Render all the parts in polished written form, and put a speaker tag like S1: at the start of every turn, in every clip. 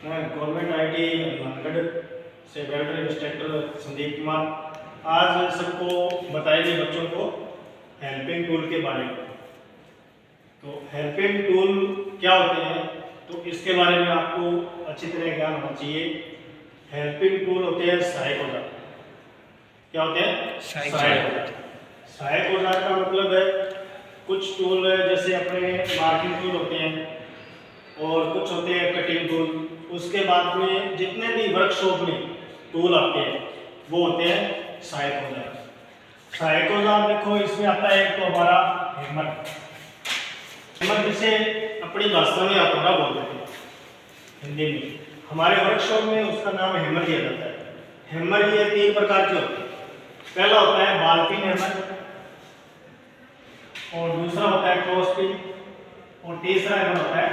S1: मैं government IT Hanumangarh से welder instructor Sandeep Kumar आज सबको बताएंगे बच्चों को हेल्पिंग टूल के बारे में। तो हेल्पिंग टूल क्या होते हैं तो इसके बारे में आपको अच्छी तरह ज्ञान होना चाहिए। हेल्पिंग टूल होते हैं सहायक औजार। क्या होते हैं? सहायक औजार। सहायक औजार का मतलब है कुछ टूल जैसे अपने मार्किंग टूल होते हैं और कुछ होते हैं कटिंग टूल। उसके बाद में जितने भी वर्कशॉप में टूल आते हैं वो होते हैं सहायक औजार। सहायक औजार देखो इसमें आता है एक तो हमारा हैमर। हैमर जिसे अपनी भाषा में हथौड़ा बोल देते हैं हिंदी में, हमारे वर्कशॉप में उसका नाम हैमर दिया जाता है। हैमर ये 3 प्रकार के होते हैं। पहला होता है बॉल पिन हैमर, और दूसरा होता है क्रॉस पिन, और तीसरा हैमर होता है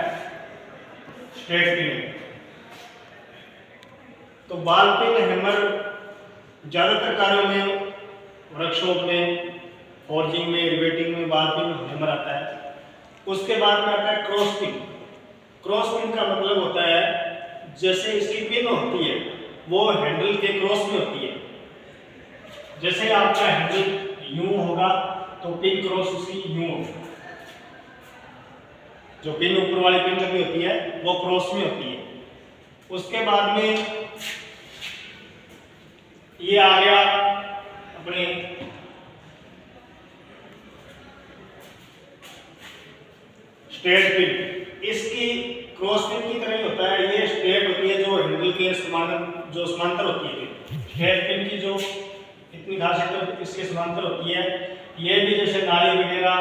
S1: स्ट्रेट पिन। तो बॉल पिन हैमर ज़्यादातर कार्यों में वर्कशॉप में, फॉर्जिंग में, रिवेटिंग में बॉल पिन हैमर आता है। उसके बाद में आता है क्रॉस पिन। क्रॉस पिन का मतलब होता है जैसे इसकी पिन होती है वो हैंडल के क्रॉस में होती है। जैसे आपका हैंडल यूं होगा तो पिन क्रॉस उसकी यूं होगी। जो पिन ऊपर वाली पिन लगी होती है वो क्रॉस में होती है। उसके बाद में ये आ गया अपने स्ट्रेट पिन। इसकी क्रॉस पिन की तरह ही होता है, ये स्ट्रेट होती है जो हैंडल के समांतर होती है। स्ट्रेट पिन की जो इतनी खासियत इसके समांतर होती है। ये भी जैसे नाली वगैरह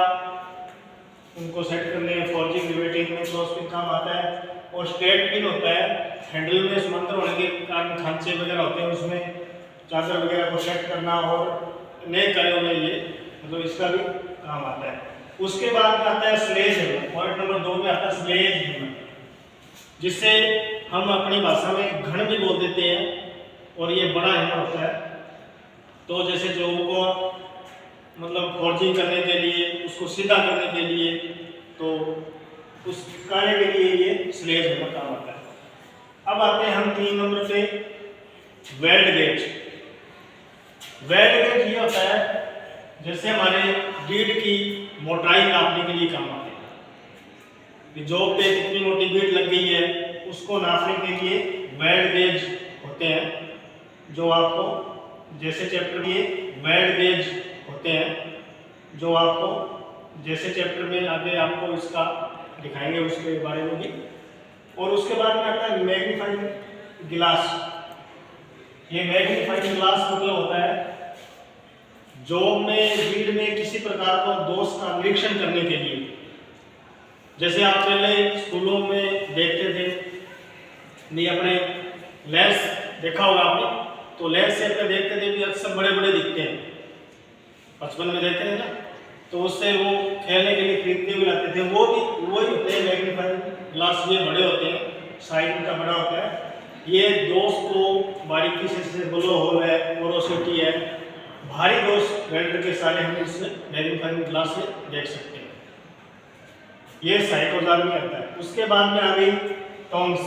S1: उनको सेट करने में, फॉर्जिंग रिवेटिंग में क्रॉस पिन काम आता है। और स्ट्रेट पिन होता है हैंडल में समांतर होने के कारण खांचे वगैरह होते हैं उसमें चादर वगैरह को सेट करना और नए कार्यों में ये मतलब इसका भी काम आता है। उसके बाद में आता है स्लेज हैमर। पॉइंट नंबर 2 में आता है स्लेज हैमर, जिससे हम अपनी भाषा में घन भी बोल देते हैं, और ये बड़ा हैमर होता है। तो जैसे जो को मतलब फॉर्जिंग करने के लिए, उसको सीधा करने के लिए, तो उस कार्य के लिए ये स्लेज हैमर काम आता है। अब आते हैं हम 3 नंबर पे वेल्ड गेज। वेल्ड गेज ये होता है जैसे हमारे बीड की मोटाई नापने के लिए काम आते हैं कि जॉब पे कितनी मोटी बीड लग गई है उसको नापने के लिए वेल्ड गेज होते हैं। जो आपको जैसे चैप्टर में वेल्ड गेज होते हैं जो आपको जैसे चैप्टर में आगे आपको इसका दिखाएंगे उसके बारे में भी। और उसके बाद में आता है मैग्नीफाइंग ग्लास। ये मैग्नीफाइंग ग्लास मतलब होता है जॉब में, बीड में किसी प्रकार का दोष का निरीक्षण करने के लिए। जैसे आप पहले स्कूलों में देखते थे, नहीं अपने लेंस देखा होगा आपने, तो लेंस से अपने देखते थे भी अक्सर बड़े बड़े दिखते हैं, बचपन में देखते हैं ना, तो उससे वो खेलने के लिए खरीदते हुए लाते थे। वो भी वही होते हैं मैग्नीफाइंग ग्लास। ये बड़े होते हैं, साइज उनका बड़ा होता है। ये दोष को बारीकी से बोलो होल है, पोरोसिटी है, भारी दोष वेल्डर के सारे हम इस मैग्नीफाइंग ग्लास से देख सकते हैं। ये सहायक औजार में आता है। उसके बाद में आ गई टॉन्ग्स।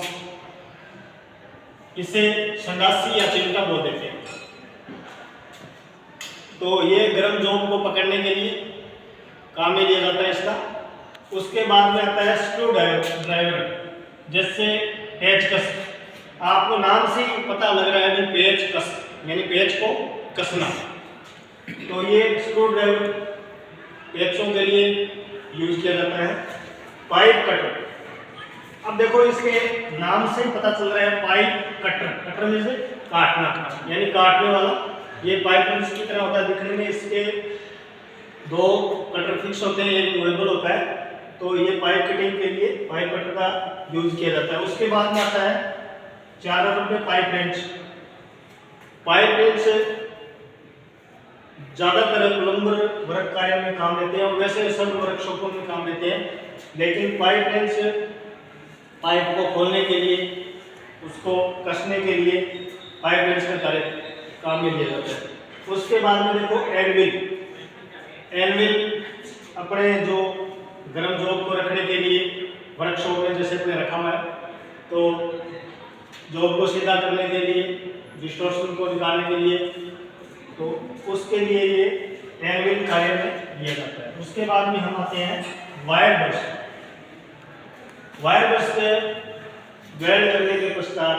S1: इसे संडासी या चिमटा बोल देते हैं। तो ये गर्म जॉब को पकड़ने के लिए काम में लिया जाता है इसका। उसके बाद में आता है स्क्रू ड्राइवर, जैसे पेचकस। आपको नाम से ही पता लग रहा है कि पेचकस यानी पेच को कसना। तो ये स्क्रू ड्राइवर पेचों के लिए यूज किया जाता है। Pipe cutter. अब देखो इसके नाम से ही पता चल रहा है पाइप कटर। कटर में से काटना यानी काटने वाला। ये पाइप पेंस की तरह होता है दिखने में। इसके 2 कटर फिक्स होते हैं, एक मूवेबल होता है। तो ये पाइप कटिंग के लिए पाइप कटर का यूज किया जाता है। उसके बाद में आता है 4 नंबर पे पाइप रेंच। पाइप रेंच ज़्यादातर प्लम्बर वर्क कार्य में काम लेते हैं, और वैसे सब वर्कशॉपों में काम लेते हैं। लेकिन पाइप रेंच पाइप को खोलने के लिए, उसको कसने के लिए पाइप रेंच का कार्य काम में लिया जाता है। उसके बाद में देखो एनविल। एनविल अपने जो गर्म जॉब को रखने के लिए वर्कशॉप में जैसे अपने रखा हुआ है, तो जॉब को सीधा करने के लिए, डिस्टॉर्शन को निकालने के लिए, तो उसके लिए ये एंगल कार्य में लिया जाता है। उसके बाद में हम आते हैं वायर ब्रश। वायर ब्रश से वेल्ड करने के पश्चात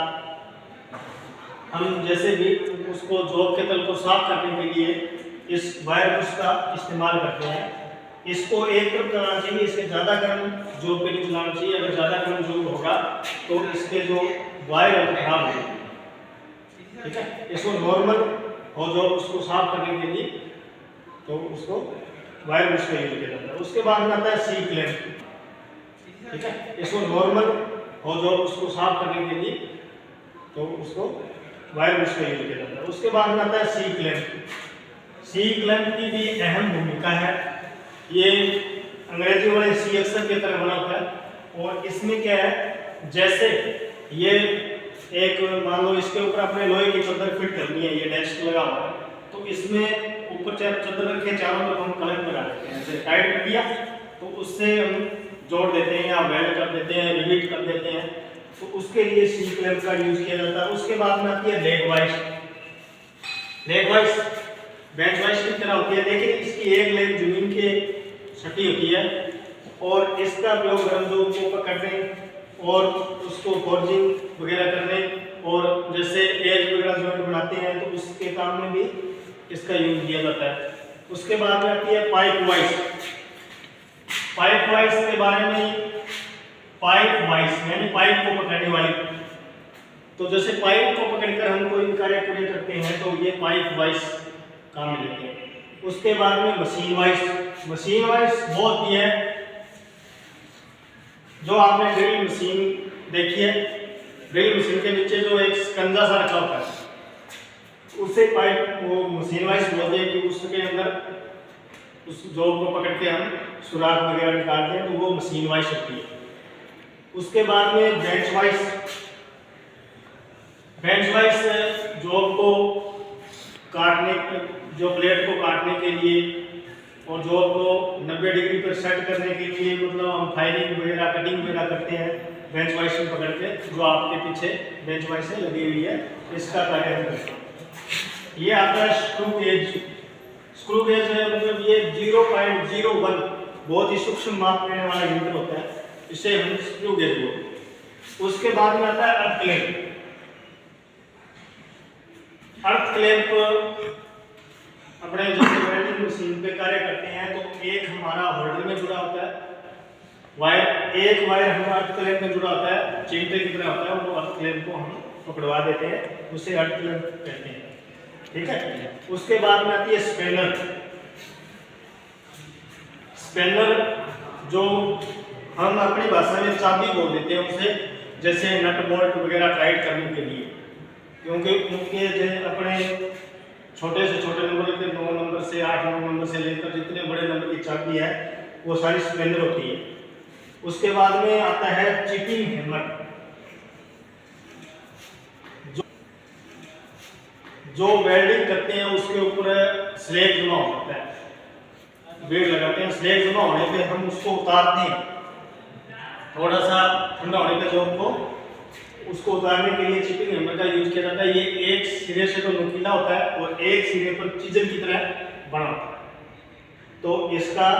S1: हम जैसे भी उसको जॉब के तल को साफ करने के लिए इस वायर ब्रश का इस्तेमाल करते हैं। इसको एक तरफ करना चाहिए, इससे ज़्यादा गर्म जॉब पे नहीं चलाना चाहिए। अगर ज़्यादा गर्म जॉब होगा तो इसके जो वायर है खराब हो जाएगी, ठीक है। इसको नॉर्मल हो जो उसको साफ करने के लिए तो उसको वायर ब्रश का यूज किया जाता है। उसके बाद में आता है सी क्लैंप, ठीक है। इसको नॉर्मल हो जो उसको साफ करने के लिए तो उसको वायर ब्रश का यूज किया जाता है। उसके बाद में आता है सी क्लैंप। सी क्लैंप की भी अहम भूमिका है। ये अंग्रेजी वाले सी अक्षर की तरह बना होता है और इसमें क्या है, जैसे ये एक मान लो इसके ऊपर अपने लोहे की चद्दर फिट करनी है, ये डेस्क लगा हुआ है, तो इसमें ऊपर चद्दर के चारों तरफ हम कलर लगा देते हैं। जैसे टाइट कर दिया तो उससे हम जोड़ देते हैं या वेल्ड कर देते हैं, रिवीट कर देते हैं, तो उसके लिए सी क्लैंप का यूज किया जाता है। उसके बाद में आती है leg vice. Leg vice bench vice की तरह होती है, लेकिन इसकी एक लेग जमीन के सटी होती है और इसका उपयोग गर्म जॉब को पकड़ने और उसको फोर्जिंग वगैरह करने और जैसे एज वगैरह जॉइंट बनाते हैं तो उसके काम में भी इसका यूज किया जाता है। उसके बाद में आती है पाइप वाइस। पाइप वाइस के बारे में, पाइप वाइस यानी पाइप को पकड़ने वाली, तो जैसे पाइप को पकड़कर हम कोई कार्य पूरे करते हैं तो ये पाइप वाइस काम में लेते हैं। उसके बाद में मशीन वाइस। मशीन वाइस वो होती है जो आपने ड्रिल मशीन देखी है, ड्रिल मशीन के नीचे जो एक स्कंजा सा रखा होता है उससे पाइप वो मशीन वाइस बोलते हैं कि उसके अंदर उस जॉब को पकड़ के हम सुराख वगैरह निकालते हैं तो वो मशीन वाइस होती है। उसके बाद में bench vice. Bench vice job को काटने, जो प्लेट को काटने के लिए और जॉब को 90 डिग्री पर सेट करने के लिए, मतलब हम फायरिंग वगैरह कटिंग वगैरह करते हैं बेंच वाइस में पकड़ के, जो आपके पीछे बेंच वाइस लगी हुई है, इसका कार्य हम करते हैं। ये आता है स्क्रू गेज। स्क्रू गेज है मतलब ये 0.01 बहुत ही सूक्ष्म माप लेने वाला यंत्र होता है, इसे हम स्क्रू गेज बोलते हैं। उसके बाद में आता है अर्थ क्लैंप। अर्थ क्लैंप अपने जैसे वेल्डिंग मशीन पे कार्य करते हैं तो एक हमारा होल्डर में जुड़ा होता है वायर, एक वायर हमारा अर्थ क्लैंप में जुड़ा होता है, चिमटे की तरह होता है, वो अर्थ क्लैंप को हम पकड़वा देते हैं, उसे अर्थ क्लैंप कहते हैं, ठीक है। उसके बाद में आती है स्पैनर। स्पैनर जो हम अपनी भाषा में चाबी बोल देते हैं उसे, जैसे नट बोल्ट वगैरह टाइट करने के लिए, क्योंकि उनके जो अपने छोटे से छोटे नंबर के 9 नंबर से 8-9 नंबर से लेकर जितने बड़े नंबर की चाबी है वो सारी स्पैनर होती है। उसके बाद में आता है चिपिंग हैमर। जो वेल्डिंग करते हैं उसके ऊपर स्लैग जमा होता है, बेड़ लगाते हैं, स्लैग जमा होने पे हम उसको उतारते हैं, थोड़ा सा ठंडा होने पे जो हमको उसको उतारने के लिए चिपिंग हैमर का यूज किया जाता है। ये एक सिरे से तो नुकीला होता है और एक सिरे पर चीजन की तरह बना होता है, तो इसका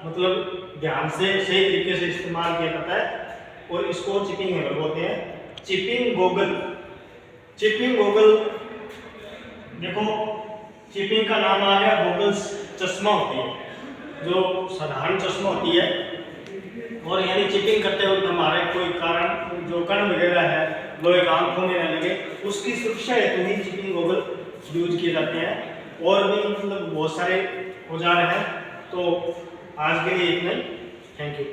S1: मतलब ध्यान से सही तरीके से इस्तेमाल किया जाता है और इसको चिपिंग हैमर बोलते हैं। Chipping goggle. चिपिंग गोगल देखो, चिपिंग का नाम आ गया, गोगल्स चश्मा होती है जो साधारण चश्मा होती है, और यानी चिपिंग करते वक्त हमारे कोई कारण जो कण वगैरह है वो एक आंखों में न लगे, उसकी सुरक्षा हेतु ही चिपिंग गोगल यूज किए जाते हैं। और भी मतलब बहुत सारे औजार हैं, तो आज के लिए इतना ही। Thank you.